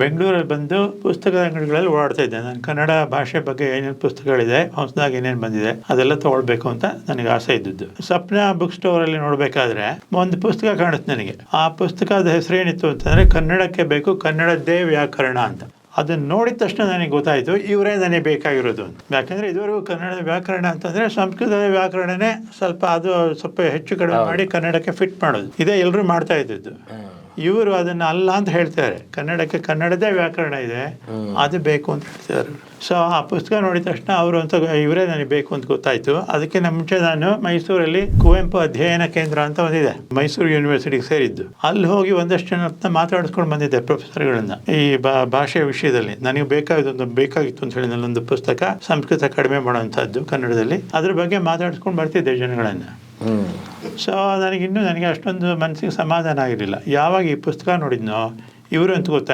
ಬೆಂಗಳೂರಲ್ಲಿ ಬಂದು ಪುಸ್ತಕದ ಅಂಗಡಿಗಳಲ್ಲಿ ಓಡಾಡ್ತಾ ಇದ್ದೆ. ನಾನು ಕನ್ನಡ ಭಾಷೆ ಬಗ್ಗೆ ಏನೇನು ಪುಸ್ತಕಗಳಿದೆ, ಹೊಸದಾಗಿ ಏನೇನು ಬಂದಿದೆ ಅದೆಲ್ಲ ತೊಗೊಳ್ಬೇಕು ಅಂತ ನನಗೆ ಆಸೆ ಇದ್ದದ್ದು. ಸಪ್ನ ಬುಕ್ ಸ್ಟೋರಲ್ಲಿ ನೋಡಬೇಕಾದ್ರೆ ಒಂದು ಪುಸ್ತಕ ಕಾಣುತ್ತೆ ನನಗೆ. ಆ ಪುಸ್ತಕದ ಹೆಸರೇನಿತ್ತು ಅಂತಂದರೆ ಕನ್ನಡಕ್ಕೆ ಬೇಕು ಕನ್ನಡದ್ದೇ ವ್ಯಾಕರಣ ಅಂತ. ಅದನ್ನು ನೋಡಿದ ತಕ್ಷಣ ನನಗೆ ಗೊತ್ತಾಯಿತು ಇವರೇ ನನಗೆ ಬೇಕಾಗಿರೋದು ಅಂತ. ಯಾಕಂದರೆ ಇದುವರೆಗೂ ಕನ್ನಡದ ವ್ಯಾಕರಣ ಅಂತಂದರೆ ಸಂಸ್ಕೃತದ ವ್ಯಾಕರಣನೇ ಸ್ವಲ್ಪ ಹೆಚ್ಚು ಕಡಿಮೆ ಮಾಡಿ ಕನ್ನಡಕ್ಕೆ ಫಿಟ್ ಮಾಡೋದು, ಇದೇ ಎಲ್ಲರೂ ಮಾಡ್ತಾ ಇದ್ದದ್ದು. ಇವರು ಅದನ್ನು ಅಲ್ಲ ಅಂತ ಹೇಳ್ತಾರೆ, ಕನ್ನಡಕ್ಕೆ ಕನ್ನಡದೇ ವ್ಯಾಕರಣ ಇದೆ, ಅದು ಬೇಕು ಅಂತ ಹೇಳ್ತಿದ್ದಾರೆ. ಸೊ ಆ ಪುಸ್ತಕ ನೋಡಿದ ತಕ್ಷಣ ಅವರು ಅಂತ ಇವರೇ ನನಗೆ ಬೇಕು ಅಂತ ಗೊತ್ತಾಯಿತು. ಅದಕ್ಕಿಂತ ಮುಂಚೆ ನಾನು ಮೈಸೂರಲ್ಲಿ ಕುವೆಂಪು ಅಧ್ಯಯನ ಕೇಂದ್ರ ಅಂತ ಒಂದಿದೆ, ಮೈಸೂರು ಯೂನಿವರ್ಸಿಟಿಗೆ ಸೇರಿದ್ದು. ಅಲ್ಲಿ ಹೋಗಿ ಒಂದಷ್ಟು ಜನ ಮಾತಾಡಿಸ್ಕೊಂಡು ಬಂದಿದ್ದೆ ಪ್ರೊಫೆಸರ್ಗಳನ್ನು ಈ ಭಾಷೆಯ ವಿಷಯದಲ್ಲಿ. ನನಗೆ ಬೇಕಾಗಿತ್ತು ಅಂತ ಹೇಳಿ ನನ್ನೊಂದು ಪುಸ್ತಕ ಸಂಸ್ಕೃತ ಕಡಿಮೆ ಮಾಡೋವಂಥದ್ದು ಕನ್ನಡದಲ್ಲಿ, ಅದ್ರ ಬಗ್ಗೆ ಮಾತಾಡಿಸ್ಕೊಂಡು ಬರ್ತಿದ್ದೆ ಜನಗಳನ್ನು. ಸೊ ನನಗೆ ಅಷ್ಟೊಂದು ಮನಸ್ಸಿಗೆ ಸಮಾಧಾನ ಆಗಿರಲಿಲ್ಲ. ಯಾವಾಗ ಈ ಪುಸ್ತಕ ನೋಡಿದ್ನೋ ಇವರು ಅಂತ ಗೊತ್ತಾಯ್ತು.